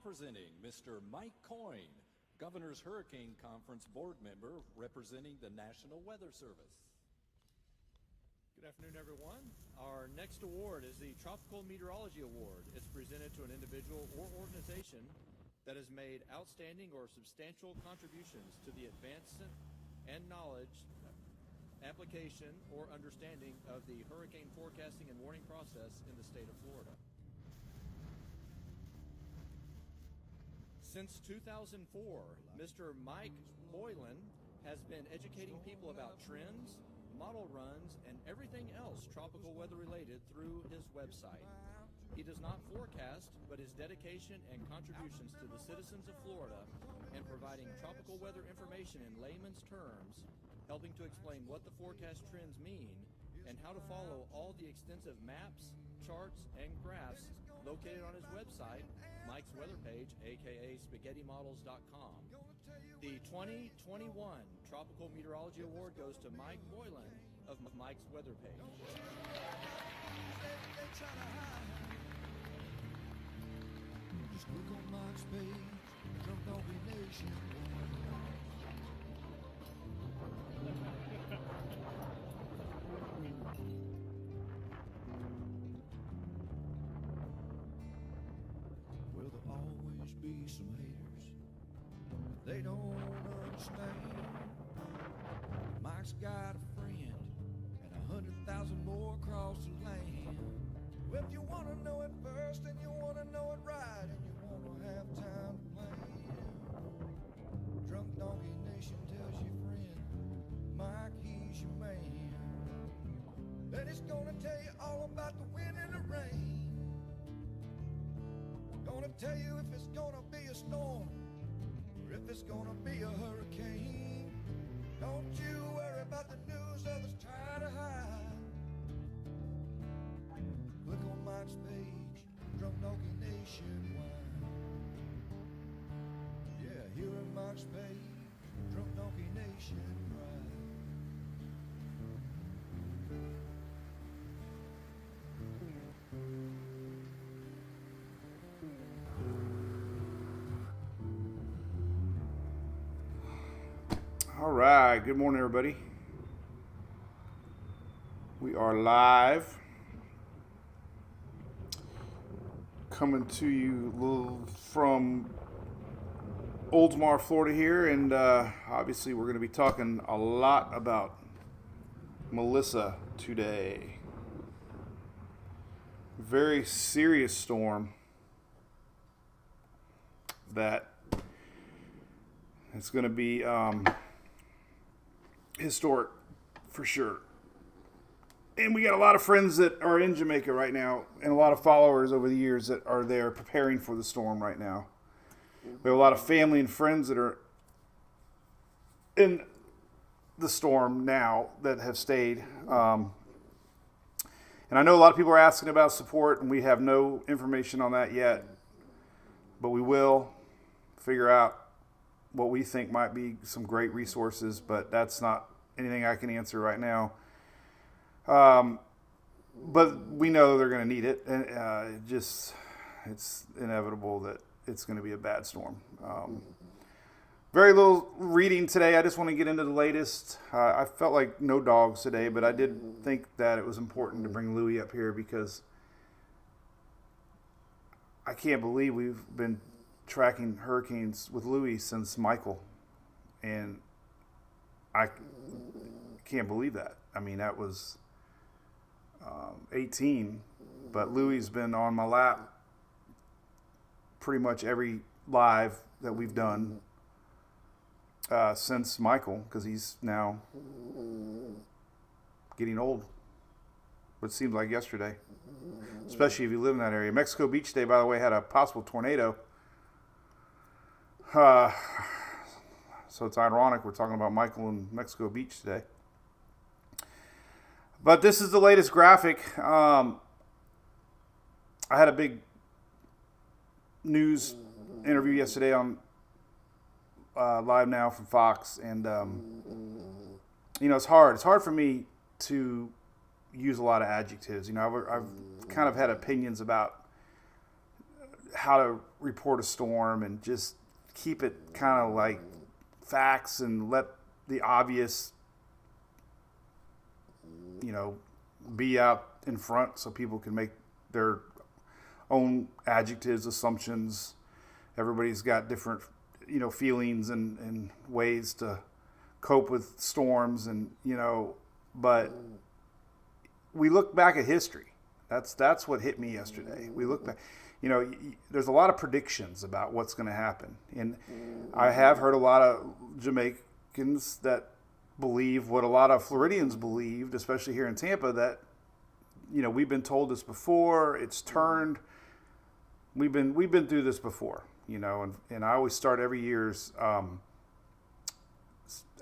presenting Mr. Mike Coyne, Governor's Hurricane Conference board member representing the National Weather Service. Good afternoon, everyone. Our next award is the Tropical Meteorology Award. It's presented to an individual or organization that has made outstanding or substantial contributions to the advancement and knowledge, application, or understanding of the hurricane forecasting and warning process in the state of Florida. Since 2004, Mr. Mike Boylan has been educating people about trends, model runs, and everything else tropical weather related through his website. He does not forecast, but his dedication and contributions to the citizens of Florida and providing tropical weather information in layman's terms, helping to explain what the forecast trends mean and how to follow all the extensive maps, charts, and graphs located on his website, Mike's weather page, aka spaghettymodels.com. The 2021 Tropical Meteorology Award goes to Mike Boylan of Mike's weather page. Just click on Mike's page, Trump Donkey Nation. Well, there'll always be some haters, but they don't understand. Mike's got a friend and 100,000 more across the land. Well, if you want to know it first and you want to know it right and you want to have time to plan, Drunk Donkey Nation tells your friend, Mike, he's your man. Then he's gonna tell you all about the wind and the rain. Gonna tell you if it's gonna be a storm or if it's gonna be a hurricane. Don't you worry about the news others try to hide. Click on Mike's page, Drunk Donkey Nationwide. Yeah, here on Mike's page, Drunk Donkey Nationwide. All right, good morning, everybody. We are live, coming to you from Oldsmar, Florida here, and obviously we're going to be talking a lot about Melissa today. Very serious storm that it's going to be historic for sure. And we got a lot of friends that are in Jamaica right now and a lot of followers over the years that are there preparing for the storm right now. We have a lot of family and friends that are in the storm now that have stayed. And I know a lot of people are asking about support, and we have no information on that yet. But we will figure out what we think might be some great resources, but that's not anything I can answer right now. But we know they're going to need it, and it's inevitable that it's going to be a bad storm. Very little reading today. I just want to get into the latest. I felt like no dogs today, but I did think that it was important to bring Louie up here because I can't believe we've been tracking hurricanes with Louie since Michael, and I can't believe that. I mean, that was 18, but Louie's been on my lap pretty much every live that we've done since Michael, because he's now getting old. But it seems like yesterday, especially if you live in that area. Mexico Beach Day, by the way, had a possible tornado. So it's ironic we're talking about Michael in Mexico Beach today. But this is the latest graphic. I had a big news interview yesterday on Live Now from Fox, and it's hard. It's hard for me to use a lot of adjectives. I've kind of had opinions about how to report a storm and just keep it kind of like facts and let the obvious, be out in front so people can make their own adjectives, assumptions. Everybody's got different, feelings and ways to cope with storms but we look back at history. That's what hit me yesterday. We look back, there's a lot of predictions about what's going to happen. And I have heard a lot of Jamaicans that believe what a lot of Floridians believed, especially here in Tampa, that, we've been told this before, it's turned. We've been through this before, and I always start every year's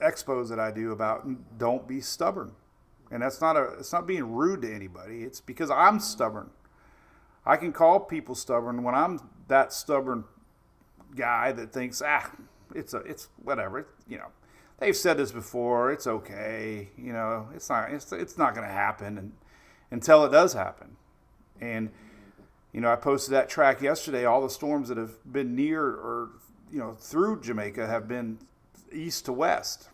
expos that I do about don't be stubborn. And it's not being rude to anybody. It's because I'm stubborn. I can call people stubborn when I'm that stubborn guy that thinks, it's whatever. They've said this before. It's okay. It's not going to happen until it does happen. And I posted that track yesterday. All the storms that have been near or through Jamaica have been east to west.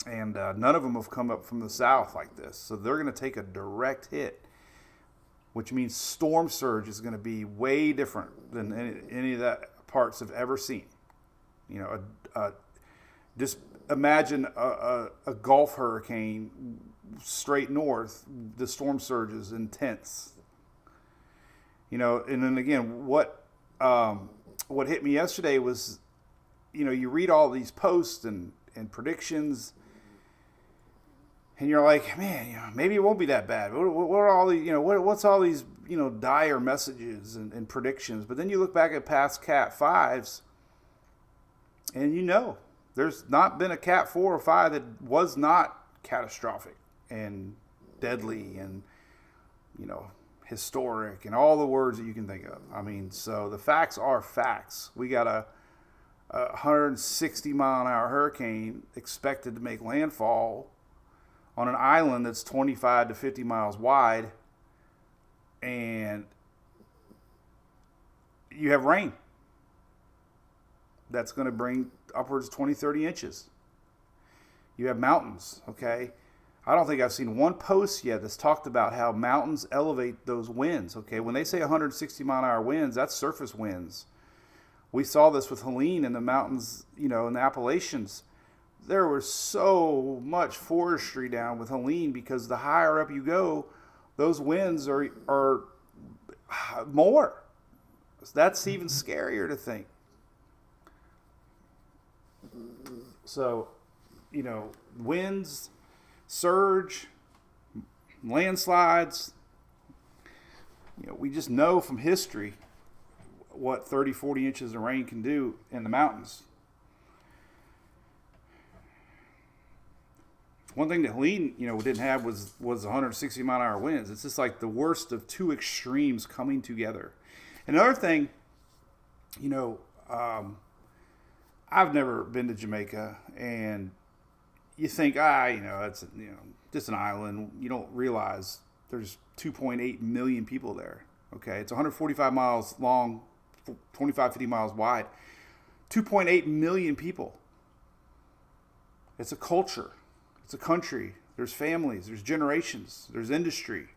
And none of them have come up from the south like this. So they're going to take a direct hit, which means storm surge is going to be way different than any of that parts have ever seen. Just imagine a Gulf hurricane straight north. The storm surge is intense. And then again, what hit me yesterday was, you read all these posts and predictions. And you're like, man, maybe it won't be that bad. What are all these, what's all these, dire messages and predictions? But then you look back at past Cat 5s, and there's not been a Cat 4 or 5 that was not catastrophic and deadly and, historic and all the words that you can think of. I mean, so the facts are facts. We got a 160 mile an hour hurricane expected to make landfall on an island that's 25 to 50 miles wide, and you have rain that's going to bring upwards of 20, 30 inches. You have mountains, okay? I don't think I've seen one post yet that's talked about how mountains elevate those winds, okay? When they say 160 mile an hour winds, that's surface winds. We saw this with Helene in the mountains, in the Appalachians. There was so much forestry down with Helene because the higher up you go, those winds are more. That's even scarier to think. So, winds, surge, landslides, we just know from history what 30, 40 inches of rain can do in the mountains. One thing that Helene, didn't have was 160 mile an hour winds. It's just like the worst of two extremes coming together. Another thing, I've never been to Jamaica, and you think, it's just an island. You don't realize there's 2.8 million people there. Okay, it's 145 miles long, 25, 50 miles wide. 2.8 million people. It's a culture. It's a country. There's families. There's generations. There's industry.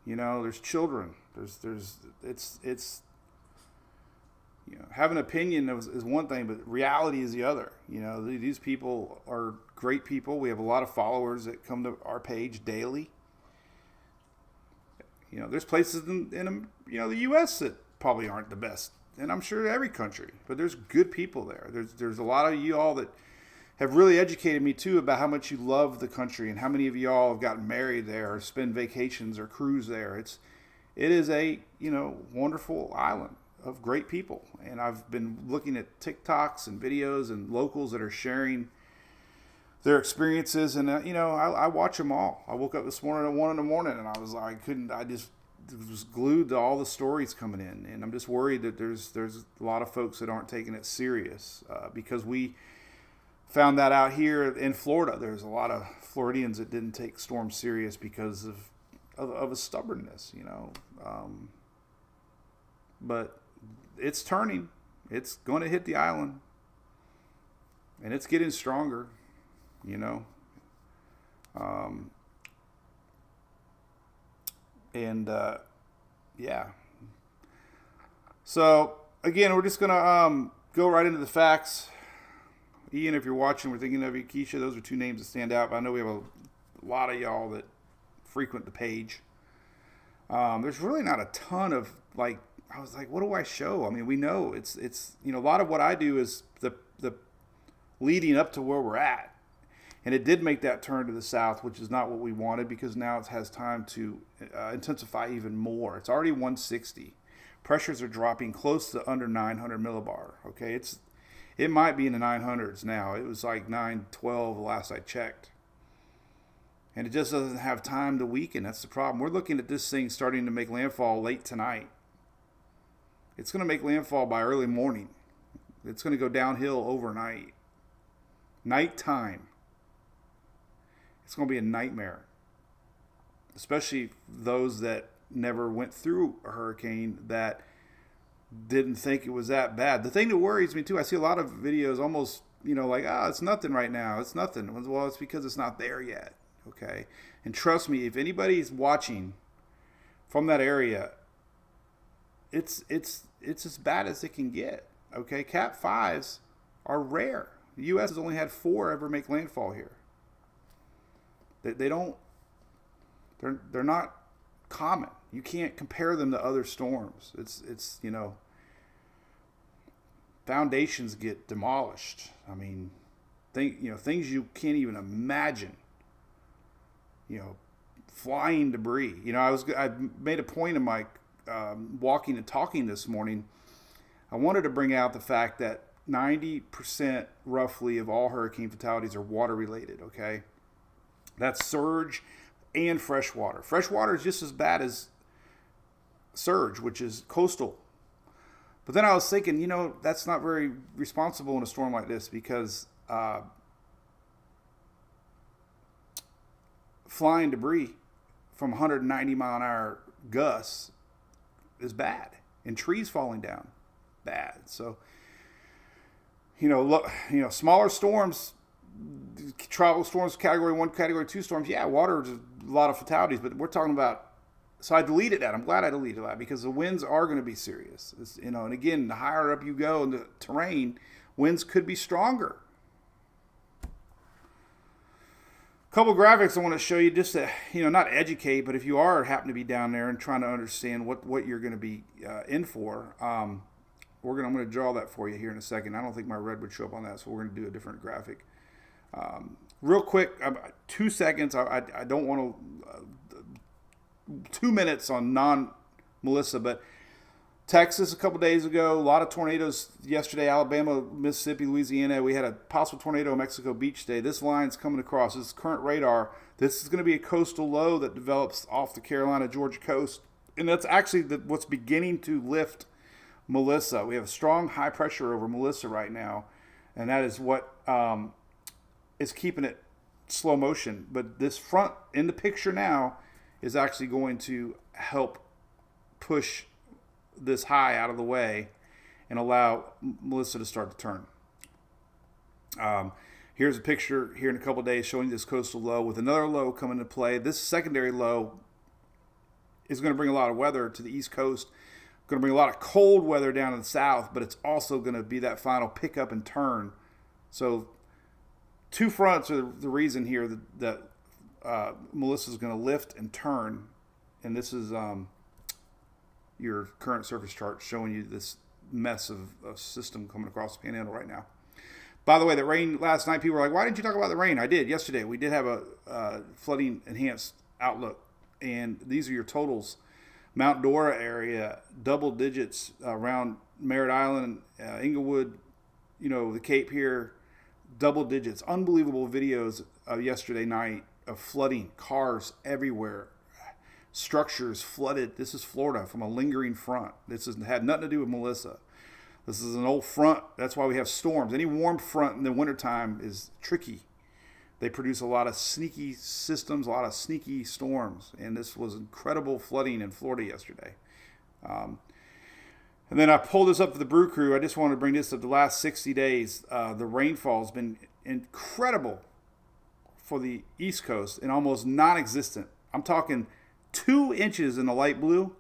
There's children. It's having an opinion is one thing, but reality is the other. These people are great people. We have a lot of followers that come to our page daily. There's places in the U.S. that probably aren't the best, and I'm sure every country, but there's good people there. There's a lot of you all that have really educated me too about how much you love the country and how many of y'all have gotten married there or spend vacations or cruise there. It is a wonderful island of great people, and I've been looking at TikToks and videos and locals that are sharing their experiences, and I watch them all. I woke up this morning at 1 a.m. and I was like, I just was glued to all the stories coming in, and I'm just worried that there's a lot of folks that aren't taking it serious because we found that out here in Florida. There's a lot of Floridians that didn't take storms serious because of a stubbornness, but it's turning. It's going to hit the island, and it's getting stronger, you know. Yeah. So again, we're just gonna go right into the facts. Ian, if you're watching, we're thinking of you. Keisha, those are two names that stand out. But I know we have a lot of y'all that frequent the page. There's really not a ton of, like, I was like, what do I show? I mean, we know it's you know, a lot of what I do is the leading up to where we're at. And it did make that turn to the south, which is not what we wanted, because now it has time to intensify even more. It's already 160. Pressures are dropping close to under 900 millibar. Okay, it might be in the 900s now. It was like 912 the last I checked. And it just doesn't have time to weaken. That's the problem. We're looking at this thing starting to make landfall late tonight. It's going to make landfall by early morning. It's going to go downhill overnight. Nighttime. It's going to be a nightmare. Especially those that never went through a hurricane, that didn't think it was that bad. The thing that worries me too, I see a lot of videos almost, you know, like, it's nothing right now. It's nothing. Well, it's because it's not there yet. Okay. And trust me, if anybody's watching from that area, it's as bad as it can get. Okay. Cat 5s are rare. The U.S. has only had 4 ever make landfall here. They're not common. You can't compare them to other storms. It's you know, foundations get demolished. I mean, things you can't even imagine. You know, flying debris. You know, I made a point in my walking and talking this morning. I wanted to bring out the fact that 90% roughly of all hurricane fatalities are water related. Okay, that's surge and freshwater. Freshwater is just as bad as surge, which is coastal. But then I was thinking, you know, that's not very responsible in a storm like this, because flying debris from 190 mile an hour gusts is bad, and trees falling down, bad. So, you know, smaller storms, tropical storms, category 1, category 2 storms, yeah, water is a lot of fatalities, but we're talking about, so I deleted that. I'm glad I deleted that, because the winds are going to be serious. You know, and again, the higher up you go in the terrain, winds could be stronger. A couple graphics I want to show you, just to, you know, not educate, but if you are happen to be down there and trying to understand what you're going to be in for, I'm going to draw that for you here in a second. I don't think my red would show up on that, so we're going to do a different graphic. Real quick, 2 seconds. I don't want to 2 minutes on non-Melissa, but Texas a couple days ago, a lot of tornadoes yesterday. Alabama, Mississippi, Louisiana. We had a possible tornado in Mexico Beach today. This line's coming across. This is current radar. This is going to be a coastal low that develops off the Carolina, Georgia coast, and that's actually what's beginning to lift Melissa. We have strong high pressure over Melissa right now, and that is what is keeping it slow motion. But this front in the picture now is actually going to help push this high out of the way and allow Melissa to start to turn. Here's a picture here in a couple of days showing this coastal low with another low coming into play. This secondary low is going to bring a lot of weather to the East Coast, going to bring a lot of cold weather down to the south, but it's also going to be that final pickup and turn. So 2 fronts are the reason here that Melissa's going to lift and turn, and this is your current surface chart showing you this mess of system coming across the panhandle right now. By the way, the rain last night, people were like, why didn't you talk about the rain? I did yesterday. We did have a flooding enhanced outlook, and these are your totals. Mount Dora area, double digits around Merritt Island, Inglewood, you know, the Cape here, double digits. Unbelievable videos of yesterday night of flooding, cars everywhere, structures flooded. This is Florida from a lingering front. This had nothing to do with Melissa. This is an old front. That's why we have storms. Any warm front in the wintertime is tricky. They produce a lot of sneaky systems, a lot of sneaky storms. And this was incredible flooding in Florida yesterday. And then I pulled this up for the Brew Crew. I just wanted to bring this up. The last 60 days, the rainfall has been incredible for the East Coast and almost non-existent. I'm talking 2 inches in the light blue.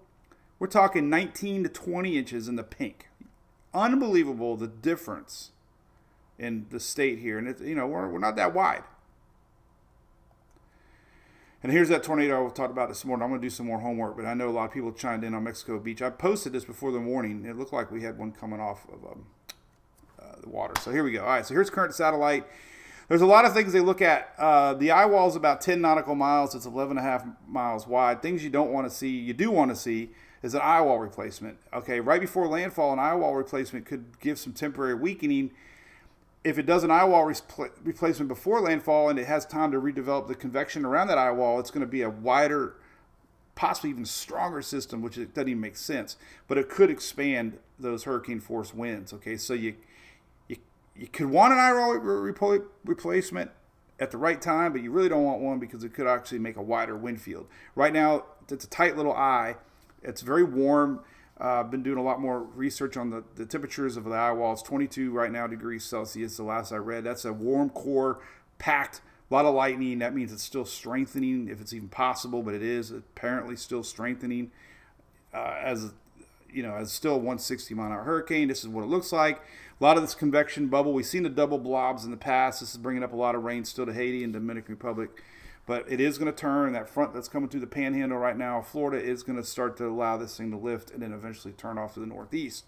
We're talking 19 to 20 inches in the pink. Unbelievable the difference in the state here. And we're not that wide. And here's that tornado I talked about this morning. I'm going to do some more homework, but I know a lot of people chimed in on Mexico Beach. I posted this before the morning. It looked like we had one coming off of the water. So here we go. All right, so here's current satellite. There's a lot of things they look at. The eye wall is about 10 nautical miles. It's 11.5 miles wide. Things you don't want to see, you do want to see, is an eye wall replacement. Okay, right before landfall, an eye wall replacement could give some temporary weakening. If it does an eye wall replacement before landfall and it has time to redevelop the convection around that eye wall, it's going to be a wider, possibly even stronger system, which it doesn't even make sense. But it could expand those hurricane force winds. Okay, so you could want an eye wall replacement at the right time, but you really don't want one because it could actually make a wider wind field. Right now, it's a tight little eye. It's very warm. I've been doing a lot more research on the temperatures of the eye wall. It's 22 right now degrees Celsius, the last I read. That's a warm core, packed, a lot of lightning. That means it's still strengthening, if it's even possible, but it is apparently still strengthening as still a 160 mile an hour hurricane. This is what it looks like. A lot of this convection bubble. We've seen the double blobs in the past. This is bringing up a lot of rain still to Haiti and Dominican Republic. But it is going to turn. That front that's coming through the panhandle right now, Florida, is going to start to allow this thing to lift and then eventually turn off to the northeast.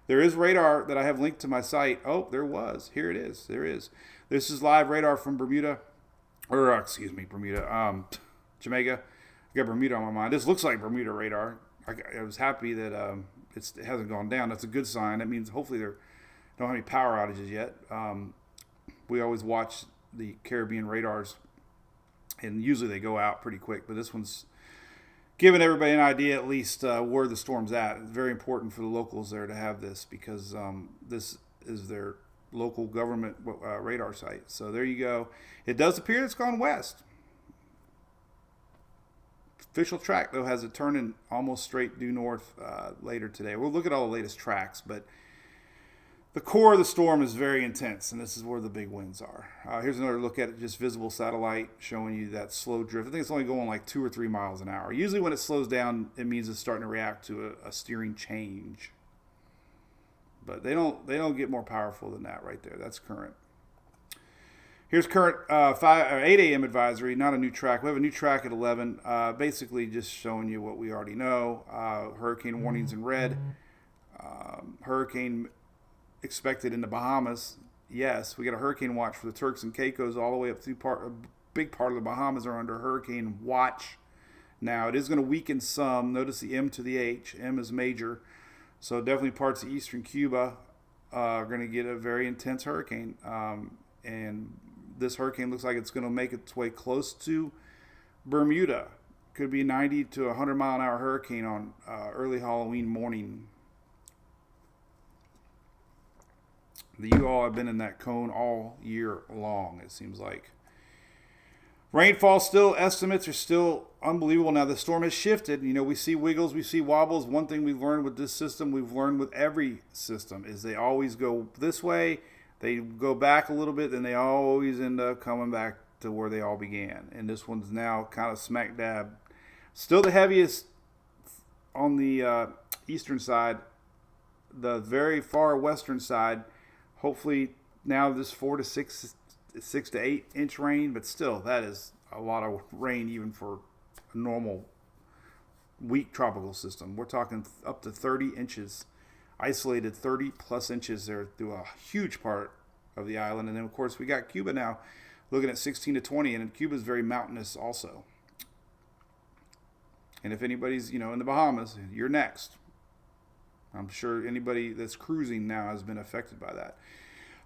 There is radar that I have linked to my site. Oh, there was. Here it is. There is. This is live radar from Bermuda. Jamaica. I got Bermuda on my mind. This looks like Bermuda radar. I was happy that it hasn't gone down. That's a good sign. That means hopefully there don't have any power outages yet. We always watch the Caribbean radars, and usually they go out pretty quick. But this one's giving everybody an idea at least where the storm's at. It's very important for the locals there to have this because this is their local government radar site. So there you go. It does appear it's gone west. Official track, though, has it turning almost straight due north later today. We'll look at all the latest tracks, but the core of the storm is very intense, and this is where the big winds are. Here's another look at just visible satellite showing you that slow drift. I think it's only going like 2 or 3 miles an hour. Usually when it slows down, it means it's starting to react to a steering change. But they don't get more powerful than that right there. That's current. Here's current 8 a.m. advisory, not a new track. We have a new track at 11, basically just showing you what we already know. Hurricane warnings in red. Hurricane expected in the Bahamas. Yes, we got a hurricane watch for the Turks and Caicos all the way up through a big part of the Bahamas are under hurricane watch. Now, it is going to weaken some. Notice the M to the H. M is major. So definitely parts of eastern Cuba are going to get a very intense hurricane. And this hurricane looks like it's going to make its way close to Bermuda. Could be 90 to 100 mile an hour hurricane on early Halloween morning. You all have been in that cone all year long, it seems like. Rainfall estimates are still unbelievable. Now, the storm has shifted. We see wiggles, we see wobbles. One thing we've learned with this system, we've learned with every system, is they always go this way. They go back a little bit, then they always end up coming back to where they all began. And this one's now kind of smack dab. Still the heaviest on the eastern side. The very far western side, hopefully now this 4 to 6 to 8 inch rain, but still that is a lot of rain even for a normal weak tropical system. We're talking up to 30 inches, isolated 30 plus inches there through a huge part of the island. And then of course we got Cuba now looking at 16 to 20, and Cuba's very mountainous also. And if anybody's in the Bahamas, you're next. I'm sure anybody that's cruising now has been affected by that.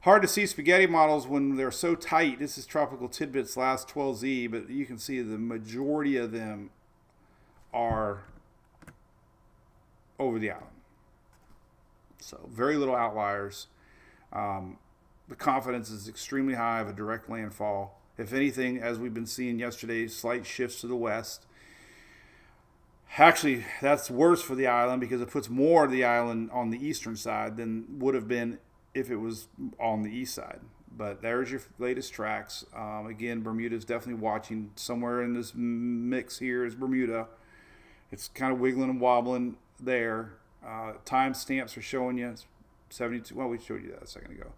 Hard to see spaghetti models when they're so tight. This is Tropical Tidbits last 12Z, but you can see the majority of them are over the island. So very little outliers. The confidence is extremely high of a direct landfall. If anything, as we've been seeing yesterday, slight shifts to the west. Actually, that's worse for the island because it puts more of the island on the eastern side than would have been if it was on the east side. But there's your latest tracks. Again, Bermuda's definitely watching. Somewhere in this mix here is Bermuda. It's kind of wiggling and wobbling there. Time stamps are showing you 72. Well, we showed you that a second ago.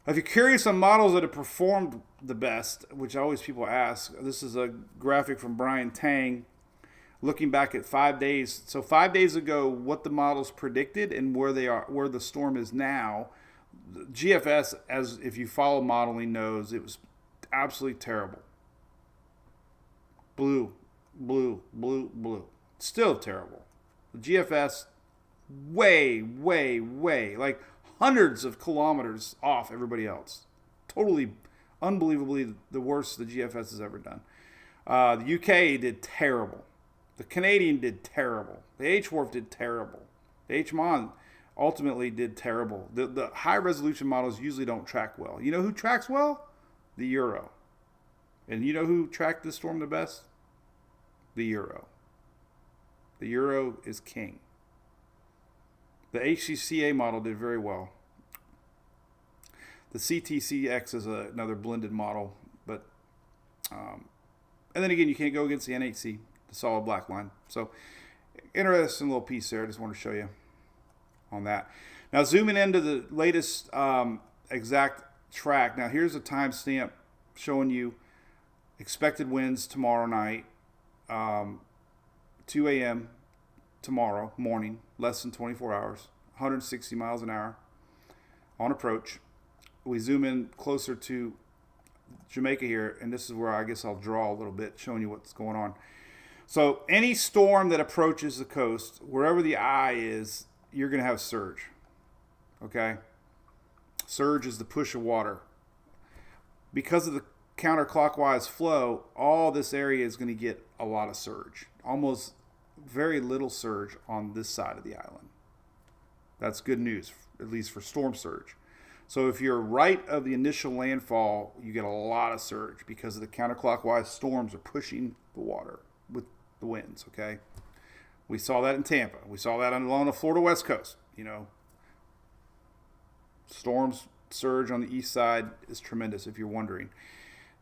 If you're curious on models that have performed the best, which always people ask, this is a graphic from Brian Tang looking back at 5 days. So 5 days ago, what the models predicted and where they are, where the storm is now. GFS, as if you follow modeling, knows it was absolutely terrible. Blue. Still terrible. The GFS, way, like hundreds of kilometers off everybody else. Totally, unbelievably the worst the GFS has ever done. The UK did terrible. The Canadian did terrible. The H-Wharf did terrible. The HMON ultimately did terrible. The high-resolution models usually don't track well. You know who tracks well? The Euro. And you know who tracked this storm the best? The Euro. The Euro is king. The HCCA model did very well. The CTCX is another blended model, but and then again, you can't go against the NHC, the solid black line. So interesting little piece there. I just want to show you on that. Now zooming into the latest exact track. Now here's a timestamp showing you expected winds tomorrow night, 2 a.m. tomorrow morning, less than 24 hours, 160 miles an hour on approach. We zoom in closer to Jamaica here, and this is where I guess I'll draw a little bit, showing you what's going on. So any storm that approaches the coast, wherever the eye is, you're going to have surge. Okay? Surge is the push of water. Because of the counterclockwise flow, all this area is going to get a lot of surge. Almost very little surge on this side of the island. That's good news, at least for storm surge. So if you're right of the initial landfall, you get a lot of surge because of the counterclockwise storms are pushing the water with the winds, okay? We saw that in Tampa. We saw that along the Florida West Coast, you know. Storms surge on the east side is tremendous if you're wondering.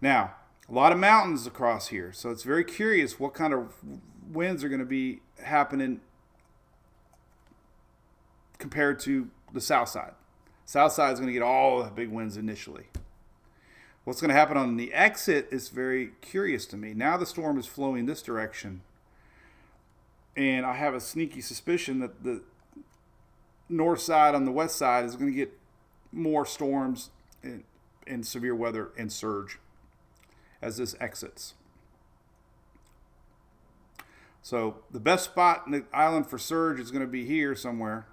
Now, a lot of mountains across here, so it's very curious what kind of winds are going to be happening compared to the south side. South side is going to get all the big winds initially. What's going to happen on the exit is very curious to me. Now the storm is flowing this direction, and I have a sneaky suspicion that the north side on the west side is going to get more storms and severe weather and surge as this exits. So the best spot in the island for surge is going to be here somewhere,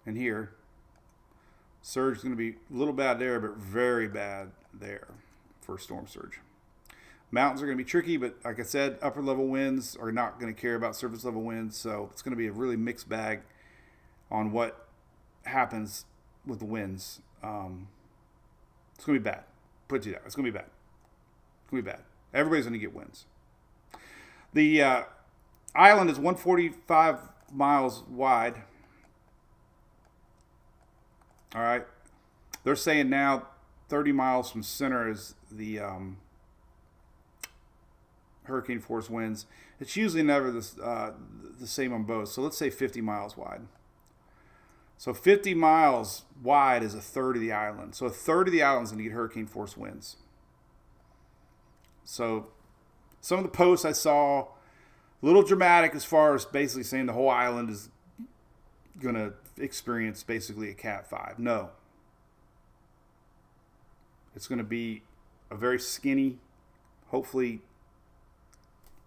and here. Surge is going to be a little bad there, but very bad there for storm surge. Mountains are going to be tricky, but like I said, upper level winds are not going to care about surface level winds, so it's going to be a really mixed bag on what happens with the winds. It's going to be bad. Put it to you that. It's going to be bad. It's going to be bad. Everybody's going to get winds. The island is 145 miles wide. All right. They're saying now 30 miles from center is the hurricane force winds. It's usually never the same on both. So let's say 50 miles wide. So 50 miles wide is a third of the island. So a third of the island is going to get hurricane force winds. So some of the posts I saw, a little dramatic as far as basically saying the whole island is going to experience basically a Cat 5. No. It's going to be a very skinny, hopefully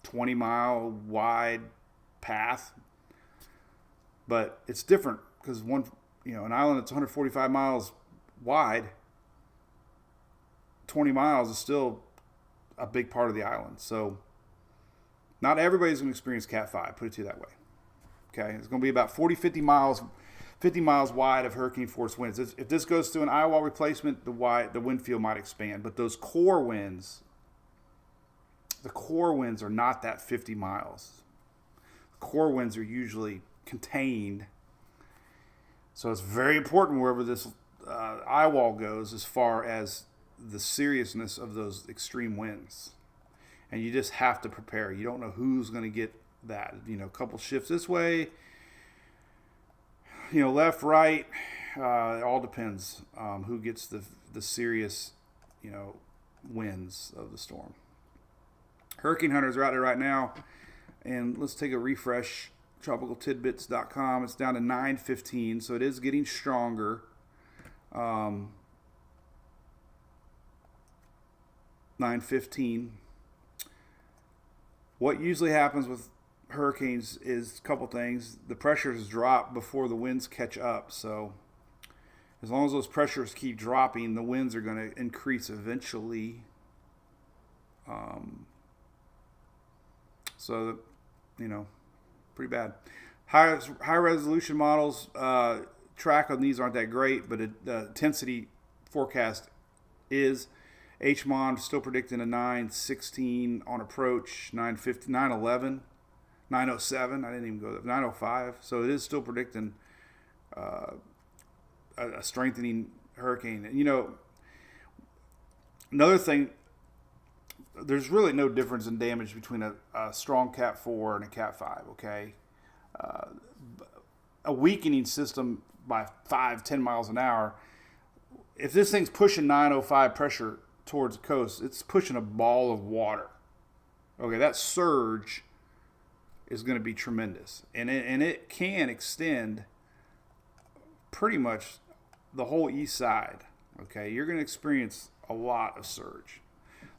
20-mile wide path. But it's different because an island that's 145 miles wide, 20 miles is still a big part of the island. So not everybody's going to experience Cat 5, put it to you that way. Okay, it's going to be about 50 miles wide of hurricane force winds. If this goes through an eye wall replacement, the wind field might expand. But those core winds the core winds are not that 50 miles. The core winds are usually contained. So it's very important wherever this eye wall goes as far as the seriousness of those extreme winds. And you just have to prepare. You don't know who's going to get that. You know, a couple shifts this way, you know, left, right. It all depends who gets the serious, you know, winds of the storm. Hurricane hunters are out there right now. And let's take a refresh. TropicalTidbits.com. It's down to 9:15, so it is getting stronger. 9:15. What usually happens with hurricanes is a couple things. The pressures drop before the winds catch up. So as long as those pressures keep dropping, the winds are going to increase eventually. So, you know, pretty bad. High resolution models track on these aren't that great, but the intensity forecast is. HMON still predicting a 916 on approach, 950, 911, 907. I didn't even go there. 905. So it is still predicting a strengthening hurricane. And, you know, another thing, there's really no difference in damage between a strong Cat 4 and a Cat 5, okay? A weakening system by 5-10 miles an hour, if this thing's pushing 905 pressure towards the coast, it's pushing a ball of water. Okay, that surge is going to be tremendous. And it can extend pretty much the whole east side. Okay, you're going to experience a lot of surge.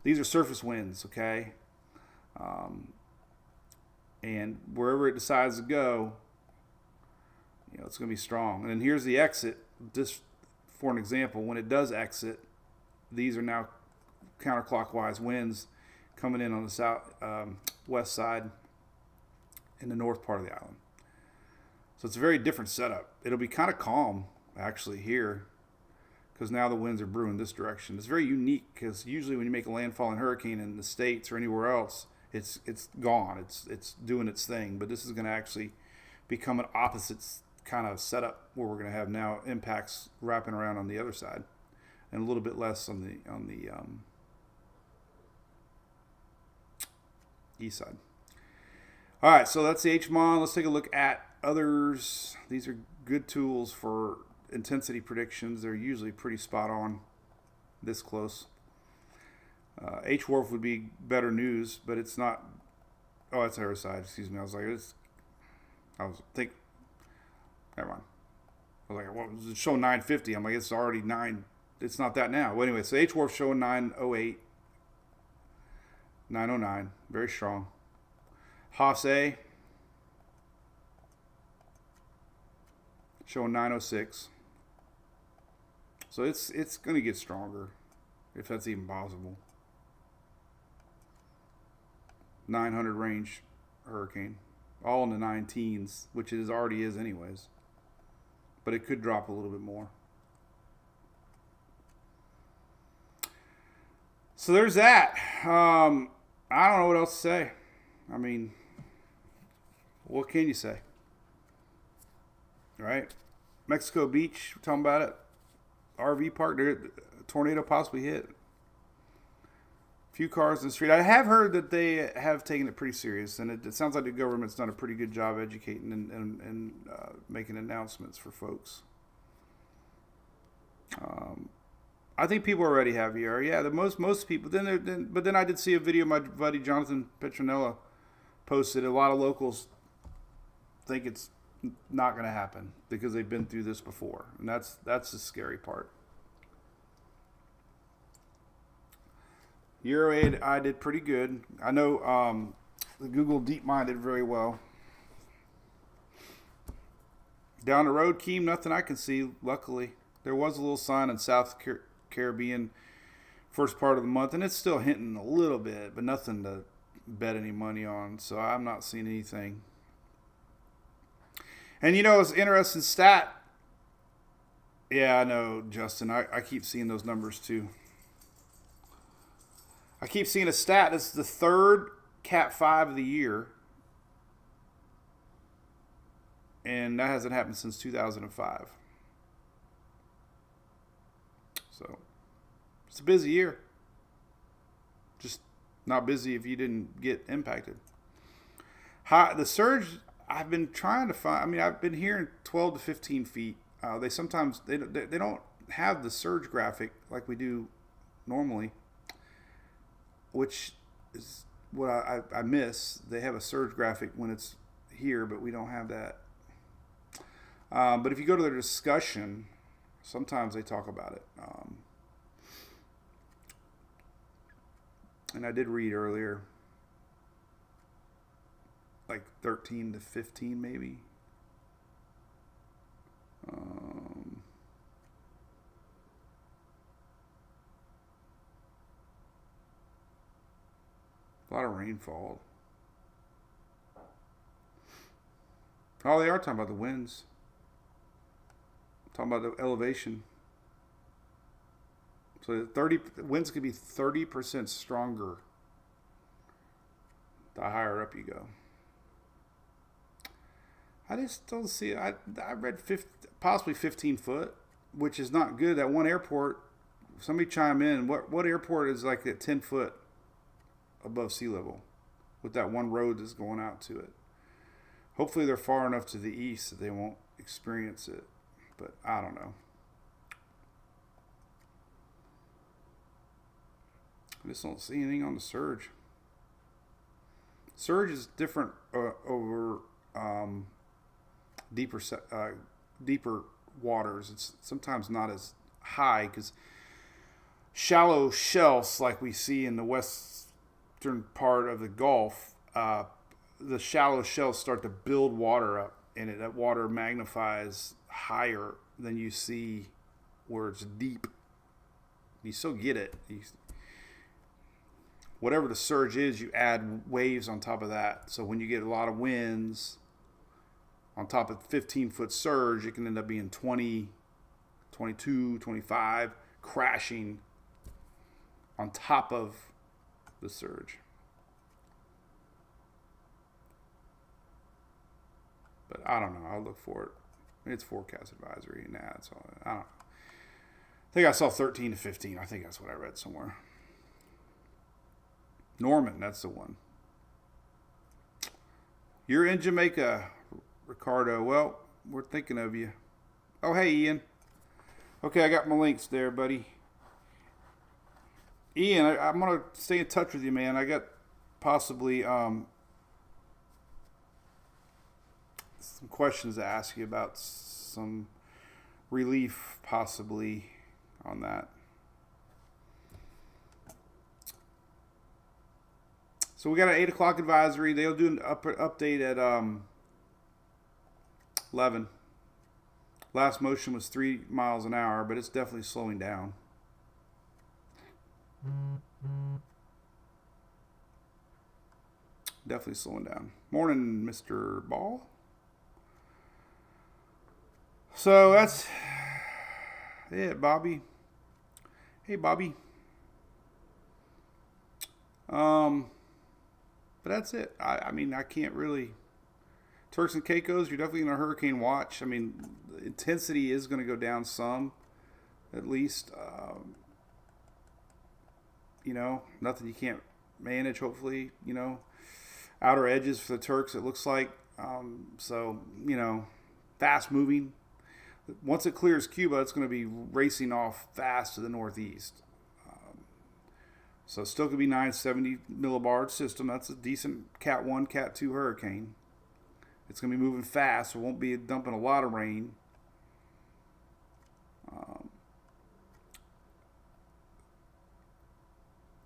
These are surface winds, okay? And wherever it decides to go, you know, it's going to be strong. And then here's the exit. Just for an example, when it does exit, these are now counterclockwise winds coming in on the south west side in the north part of the island. So it's a very different setup. It'll be kind of calm actually here because now the winds are brewing this direction. It's very unique because usually when you make a landfall in hurricane in the States or anywhere else, it's gone. It's doing its thing. But this is going to actually become an opposite kind of setup where we're going to have now impacts wrapping around on the other side and a little bit less on the east side. All right, so that's the HMON. Let's take a look at others. These are good tools for intensity predictions. They're usually pretty spot on this close. HWRF would be better news, but it's not. Oh, it's Airside. Excuse me. I was never mind. I was like, what was it showing 950? I'm like, it's already 9. It's not that now. Well, anyway, so HWRF showing 908. 909, very strong. Haas A showing 906. So it's going to get stronger, if that's even possible. 900 range hurricane, all in the 9-teens, which it already is anyways. But it could drop a little bit more. So there's that. I don't know what else to say. I mean, what can you say? Right? Mexico Beach, we're talking about it. RV park, there, a tornado possibly hit. Few cars in the street. I have heard that they have taken it pretty serious, and it sounds like the government's done a pretty good job educating and making announcements for folks. I think people already have VR. Yeah, the most people. But then I did see a video my buddy Jonathan Petronella posted. A lot of locals think it's not going to happen because they've been through this before, and that's the scary part. EuroAid, I did pretty good. I know the Google DeepMind did very well. Down the road, Keem, nothing I can see, luckily. There was a little sign in South Caribbean first part of the month, and it's still hinting a little bit, but nothing to bet any money on, so I'm not seeing anything. And you know, it's an interesting stat. Yeah, I know, Justin. I keep seeing those numbers too. I keep seeing a stat. This is the third Cat 5 of the year. And that hasn't happened since 2005. So, it's a busy year. Just not busy if you didn't get impacted. The surge, I've been trying to find. I mean, I've been hearing 12 to 15 feet. They sometimes they don't have the surge graphic like we do normally, which is what I miss. They have a surge graphic when it's here, but we don't have that. But if you go to their discussion, sometimes they talk about it. And I did read earlier, like 13 to 15 maybe. A lot of rainfall. Oh, they are talking about the winds. Talking about the elevation. So winds could be 30% stronger the higher up you go. I just don't see it. I read possibly 15 foot, which is not good. That one airport, somebody chime in. What airport is like at 10 foot above sea level with that one road that's going out to it? Hopefully they're far enough to the east that they won't experience it. But I don't know. I just don't see anything on the surge. Surge is different over deeper waters. It's sometimes not as high because shallow shelves like we see in the western part of the Gulf, the shallow shelves start to build water up, and that water magnifies higher than you see where it's deep. You still get it. Whatever the surge is, you add waves on top of that. So when you get a lot of winds on top of 15-foot surge, it can end up being 20, 22, 25, crashing on top of the surge. But I don't know. I'll look for it. It's forecast advisory. Nah, that's all. I don't know. I think I saw 13 to 15. I think that's what I read somewhere. Norman, that's the one. You're in Jamaica, Ricardo. Well, we're thinking of you. Oh, hey, Ian. Okay, I got my links there, buddy. Ian, I'm going to stay in touch with you, man. I got possibly some questions to ask you about some relief possibly on that. So we got an 8 o'clock advisory. They'll do an update at 11. Last motion was 3 miles an hour, but it's definitely slowing down. Definitely slowing down. Morning, Mr. Ball. So that's it, Bobby. Hey, Bobby. But that's it. I mean, I can't really. Turks and Caicos, you're definitely in a hurricane watch. I mean, the intensity is going to go down some, at least. Nothing you can't manage, hopefully. Outer edges for the Turks, it looks like. Fast moving. Once it clears Cuba, it's going to be racing off fast to the northeast. So still could be 970 millibars system. That's a decent Cat 1, Cat 2 hurricane. It's going to be moving fast. So it won't be dumping a lot of rain.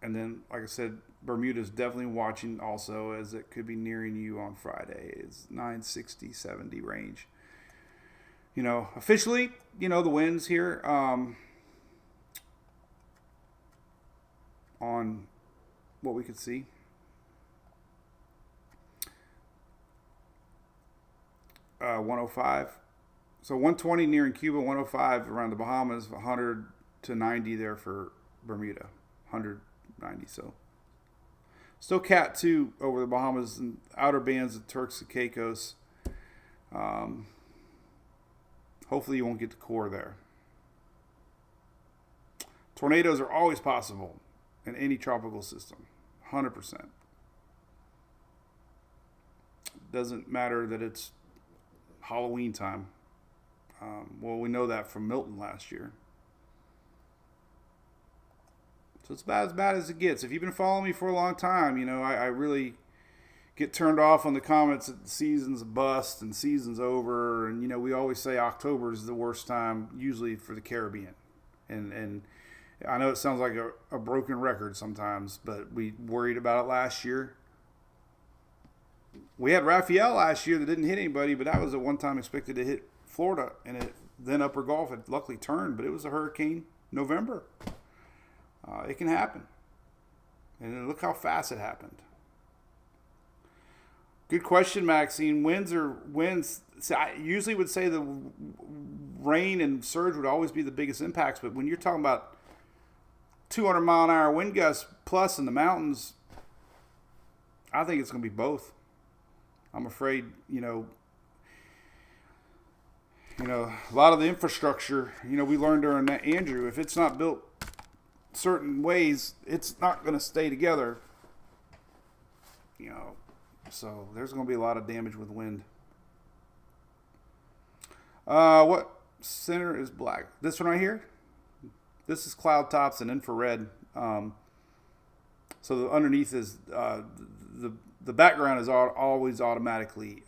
And then, like I said, Bermuda's definitely watching also, as it could be nearing you on Friday. It's 960, 70 range. Officially, the winds here on what we could see. Uh, 105. So 120 near in Cuba, 105 around the Bahamas, 100 to 90 there for Bermuda. 190. So Still Cat 2 over the Bahamas and outer bands of Turks and Caicos. Hopefully you won't get the core there. Tornadoes are always possible in any tropical system. 100%. Doesn't matter that it's Halloween time. Well, we know that from Milton last year. So it's about as bad as it gets. If you've been following me for a long time, you know, I really get turned off on the comments that the season's a bust and season's over. And, you know, we always say October is the worst time usually for the Caribbean. And I know it sounds like a broken record sometimes, but we worried about it last year. We had Raphael last year that didn't hit anybody, but that was at one time expected to hit Florida, and then Upper Gulf had luckily turned, but it was a hurricane November. It can happen. And look how fast it happened. Good question, Maxine. Winds. See, I usually would say the rain and surge would always be the biggest impacts, but when you're talking about 200 mile an hour wind gusts plus in the mountains, I think it's going to be both. I'm afraid, you know, a lot of the infrastructure, you know, we learned during that, Andrew, if it's not built certain ways, it's not going to stay together, you know. So there's going to be a lot of damage with wind. What center is black? This one right here? This is cloud tops and infrared. So the underneath is the background is always automatically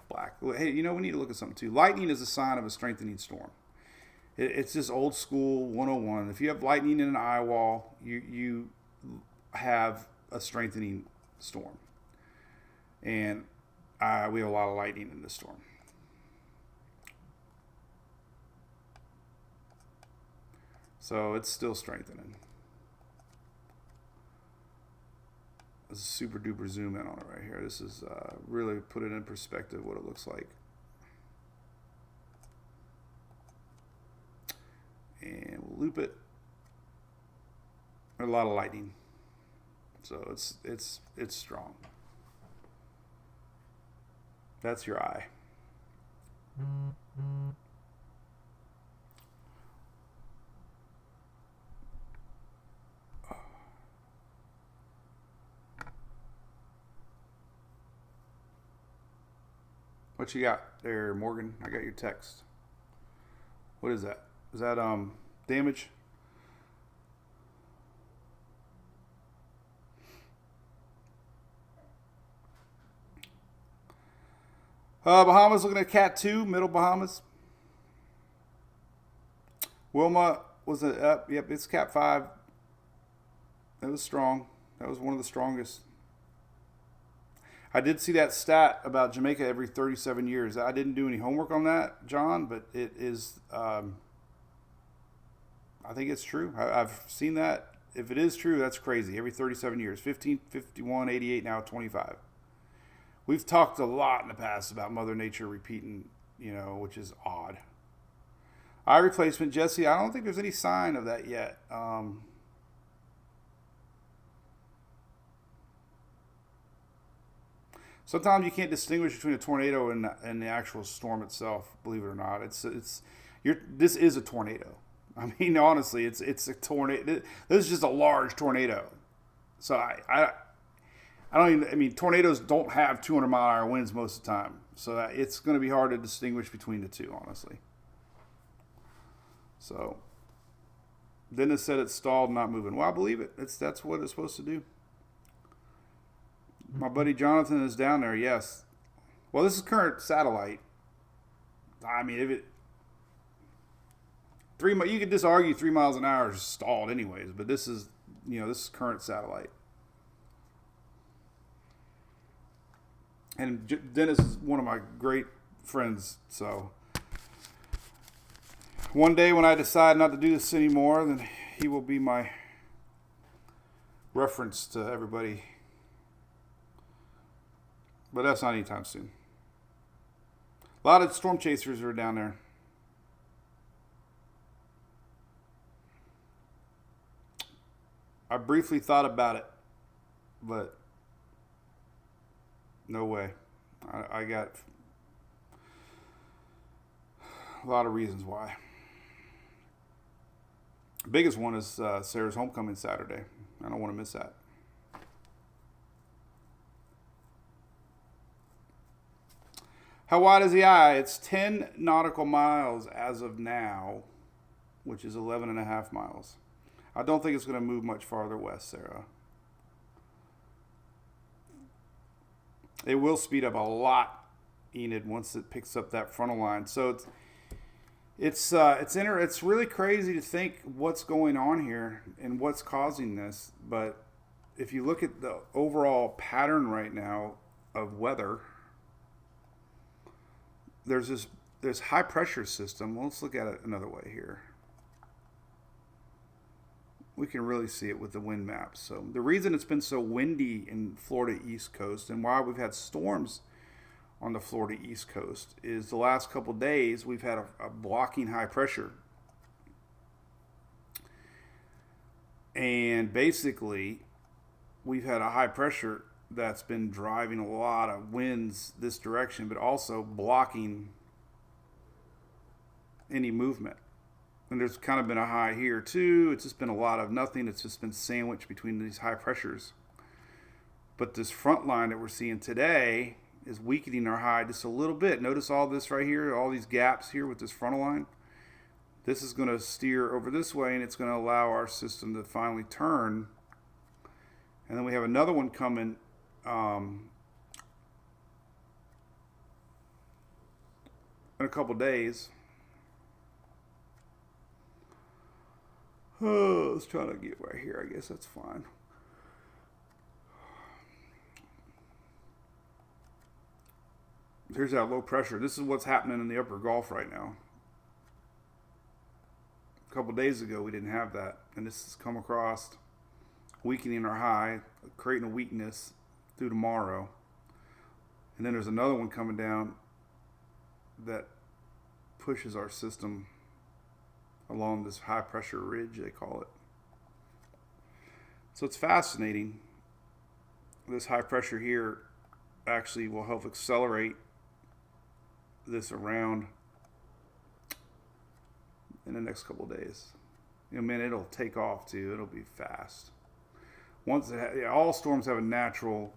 black. Hey, you know, we need to look at something too. Lightning is a sign of a strengthening storm. It's just old school 101. If you have lightning in an eye wall, you have a strengthening storm. And we have a lot of lightning in this storm. So it's still strengthening. This is super duper zoom in on it right here. This is really put it in perspective what it looks like. And we'll loop it. A lot of lightning. So it's strong. That's your eye. What you got there, Morgan? I got your text. What is that? Is that damage? Bahamas looking at Cat 2, middle Bahamas. Wilma was up. Yep, it's Cat 5. That was strong. That was one of the strongest. I did see that stat about Jamaica every 37 years. I didn't do any homework on that, John, but it is, I think it's true. I've seen that. If it is true, that's crazy. Every 37 years, 15, 51, 88, now 25. We've talked a lot in the past about Mother Nature repeating, you know, which is odd. Eye replacement, Jesse, I don't think there's any sign of that yet. Sometimes you can't distinguish between a tornado and the actual storm itself. Believe it or not, this is a tornado. I mean, honestly, it's a tornado. This is just a large tornado. So I don't even. I mean, tornadoes don't have 200 mile an hour winds most of the time. So it's going to be hard to distinguish between the two, honestly. So Dennis said it's stalled, not moving. Well, I believe it. That's what it's supposed to do. My buddy Jonathan is down there, yes. Well, this is current satellite. I mean, if it... you could just argue 3 miles an hour is stalled anyways, but this is, you know, this is current satellite. And Dennis is one of my great friends, so... One day when I decide not to do this anymore, then he will be my reference to everybody. But that's not anytime soon. A lot of storm chasers are down there. I briefly thought about it, but no way. I got a lot of reasons why. The biggest one is Sarah's homecoming Saturday. I don't want to miss that. How wide is the eye? It's 10 nautical miles as of now, which is 11 and a half miles. I don't think it's going to move much farther west, Sarah. It will speed up a lot, Enid, once it picks up that frontal line. So it's really crazy to think what's going on here and what's causing this. But if you look at the overall pattern right now of weather, there's this high pressure system. Well, let's look at it another way here. We can really see it with the wind maps. So the reason it's been so windy in Florida East Coast and why we've had storms on the Florida East Coast is the last couple days we've had a blocking high pressure. And basically, we've had a high pressure that's been driving a lot of winds this direction, but also blocking any movement. And there's kind of been a high here too. It's just been a lot of nothing. It's just been sandwiched between these high pressures. But this front line that we're seeing today is weakening our high just a little bit. Notice all this right here, all these gaps here with this frontal line. This is going to steer over this way, and it's going to allow our system to finally turn. And then we have another one coming in a couple days. Oh, let's try to get right here. I guess that's fine. Here's that low pressure. This is what's happening in the upper Gulf right now. A couple days ago, we didn't have that. And this has come across, weakening our high, creating a weakness through tomorrow. And then there's another one coming down that pushes our system along this high pressure ridge, they call it. So it's fascinating. This high pressure here actually will help accelerate this around in the next couple of days. Man, it'll take off too. It'll be fast. Once all storms have a natural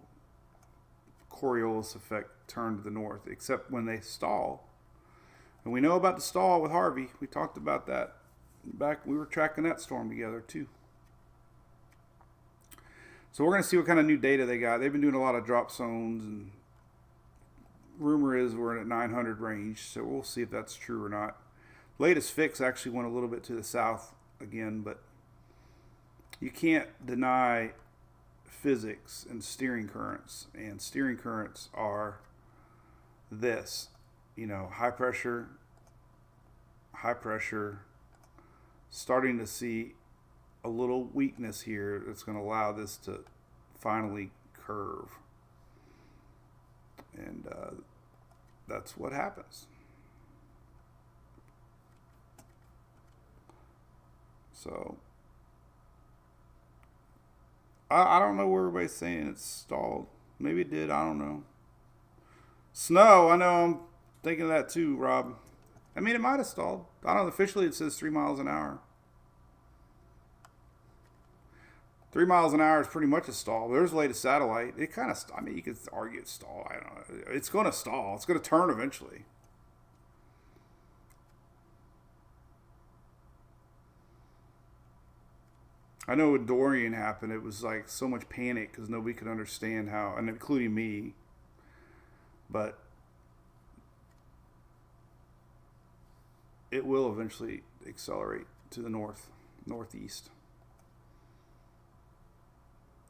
Coriolis effect turn to the north, except when they stall. And we know about the stall with Harvey. We talked about that back. We were tracking that storm together too. So we're going to see what kind of new data they got. They've been doing a lot of drop zones, and rumor is we're in at 900 range. So we'll see if that's true or not. Latest fix actually went a little bit to the south again, but you can't deny physics and steering currents. And steering currents are this, high pressure, starting to see a little weakness here that's going to allow this to finally curve. And that's what happens. So I don't know where everybody's saying it's stalled. Maybe it did. I don't know. Snow. I know. I'm thinking of that too, Rob. I mean, it might have stalled. I don't know. Officially, it says 3 miles an hour. 3 miles an hour is pretty much a stall. There's the latest satellite. It kind of, you could argue it's stall. I don't know. It's going to stall. It's going to turn eventually. I know when Dorian happened, it was like so much panic because nobody could understand how, and including me. But it will eventually accelerate to the northeast.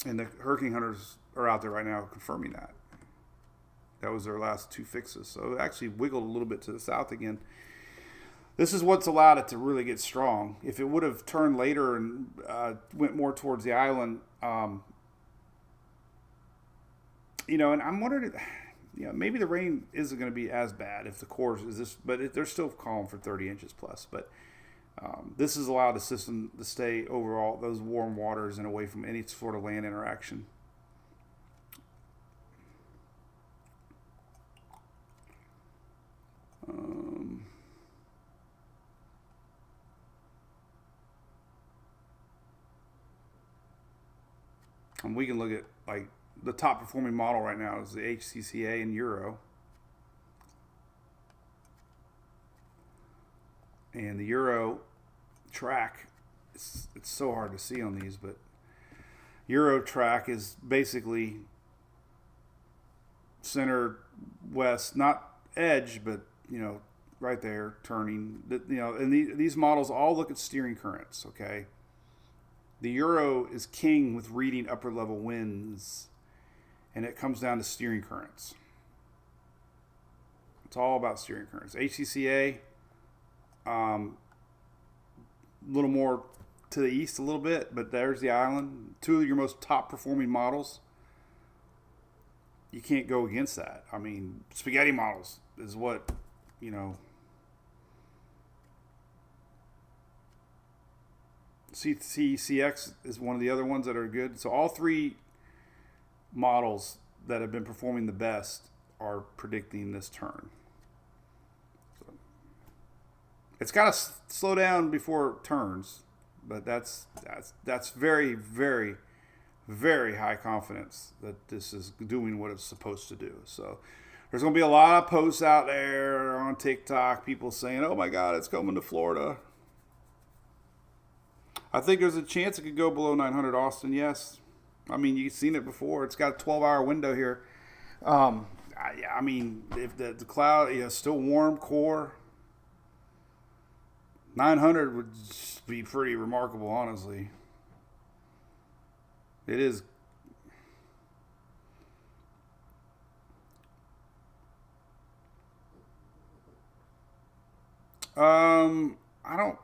And the hurricane hunters are out there right now confirming that. That was their last 2 fixes. So it actually wiggled a little bit to the south again. This is what's allowed it to really get strong. If it would have turned later and went more towards the island, and I'm wondering, maybe the rain isn't going to be as bad if the core is this, but they're still calling for 30 inches plus. But This has allowed the system to stay over all those warm waters and away from any sort of land interaction. And we can look at, like, the top performing model right now is the HCCA and Euro. And the Euro track, it's so hard to see on these, but Euro track is basically center west, not edge, but, you know, right there turning. You know, and these models all look at steering currents, okay? The Euro is king with reading upper level winds, and it comes down to steering currents. It's all about steering currents. HCCA, a little more to the east a little bit, but there's the island. Two of your most top performing models. You can't go against that. I mean, spaghetti models is what, you know. CX is one of the other ones that are good. So all three models that have been performing the best are predicting this turn. So it's got to slow down before it turns, but that's very, very, very high confidence that this is doing what it's supposed to do. So there's going to be a lot of posts out there on TikTok, people saying, "Oh my God, it's coming to Florida." I think there's a chance it could go below 900 Austin, yes. I mean, you've seen it before. It's got a 12-hour window here. I mean, if the cloud is still warm core, 900 would be pretty remarkable, honestly. It is. I don't.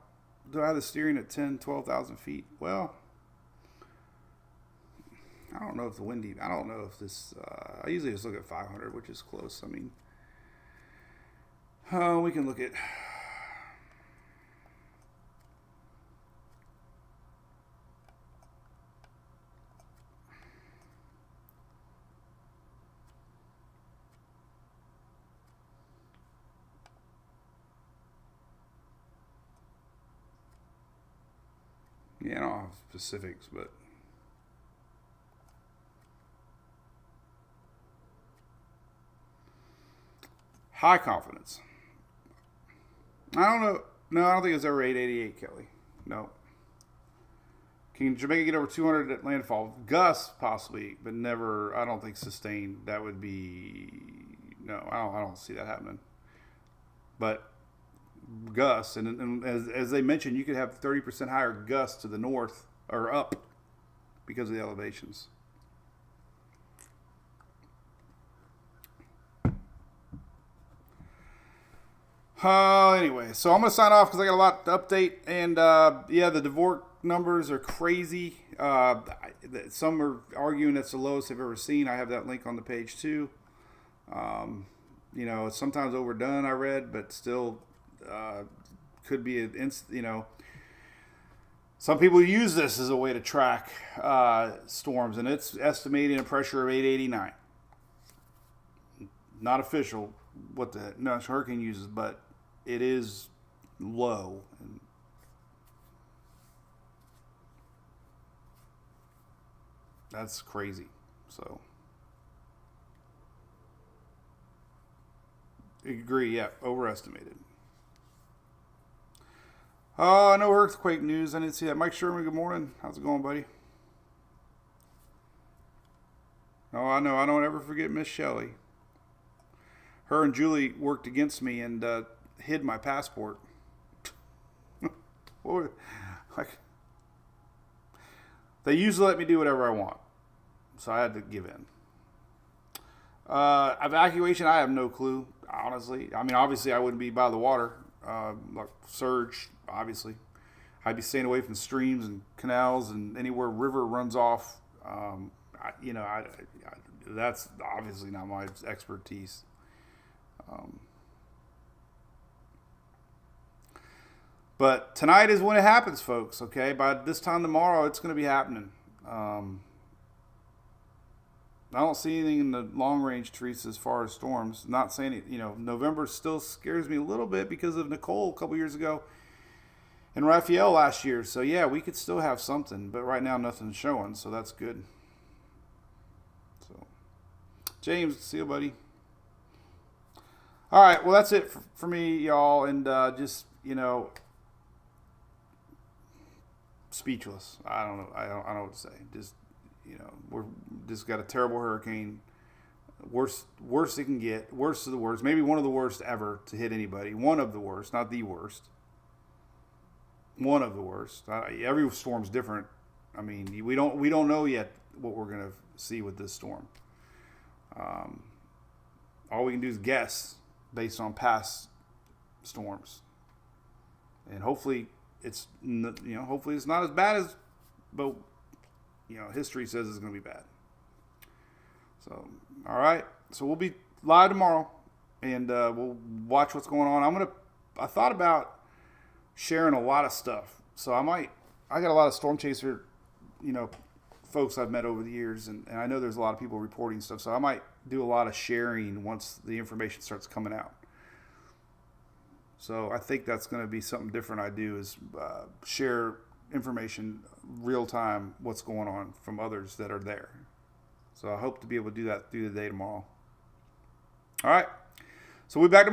Do I have the steering at 10, 12,000 feet? Well, I don't know if the windy, I don't know if this, I usually just look at 500, which is close. I mean, we can look at, yeah, I don't have specifics, but high confidence. I don't know. No, I don't think it's ever 888, Kelly. No. Can Jamaica get over 200 at landfall? Gusts, possibly, but never, I don't think sustained. That would be, no, I don't see that happening. But gusts, and as they mentioned, you could have 30% higher gusts to the north or up because of the elevations. Anyway, so I'm going to sign off because I got a lot to update. And, yeah, the Dvorak numbers are crazy. Some are arguing that's the lowest they've ever seen. I have that link on the page, too. You know, it's sometimes overdone, I read, but still could be, you know. Some people use this as a way to track storms, and it's estimating a pressure of 889. Not official what the National Hurricane uses, but it is low. And that's crazy. So, I agree, yeah, overestimated. No earthquake news. I didn't see that. Mike Sherman, good morning. How's it going, buddy? Oh, I know. I don't ever forget Miss Shelley. Her and Julie worked against me and hid my passport. They usually let me do whatever I want, so I had to give in. Evacuation, I have no clue, honestly. I mean, obviously, I wouldn't be by the water. Like surge, obviously. I'd be staying away from streams and canals and anywhere river runs off. That's obviously not my expertise. But tonight is when it happens, folks, okay? By this time tomorrow, it's going to be happening. I don't see anything in the long-range trees as far as storms. Not saying it, November still scares me a little bit because of Nicole a couple years ago and Raphael last year. So, yeah, we could still have something. But right now, nothing's showing, so that's good. So, James, see you, buddy. All right, well, that's it for me, y'all. And just, speechless. I don't know. I don't know what to say. Just, we're just got a terrible hurricane. Worst it can get. Worst of the worst. Maybe one of the worst ever to hit anybody. One of the worst, not the worst. One of the worst. Every storm's different. I mean, we don't know yet what we're gonna see with this storm. All we can do is guess based on past storms, and hopefully it's hopefully it's not as bad as, but history says it's going to be bad. So, all right. So we'll be live tomorrow, and we'll watch what's going on. I thought about sharing a lot of stuff. So I got a lot of storm chaser, folks I've met over the years, and I know there's a lot of people reporting stuff. So I might do a lot of sharing once the information starts coming out. So I think that's going to be something different I do is share information real time, what's going on from others that are there. So I hope to be able to do that through the day tomorrow. All right. So we'll be back tomorrow.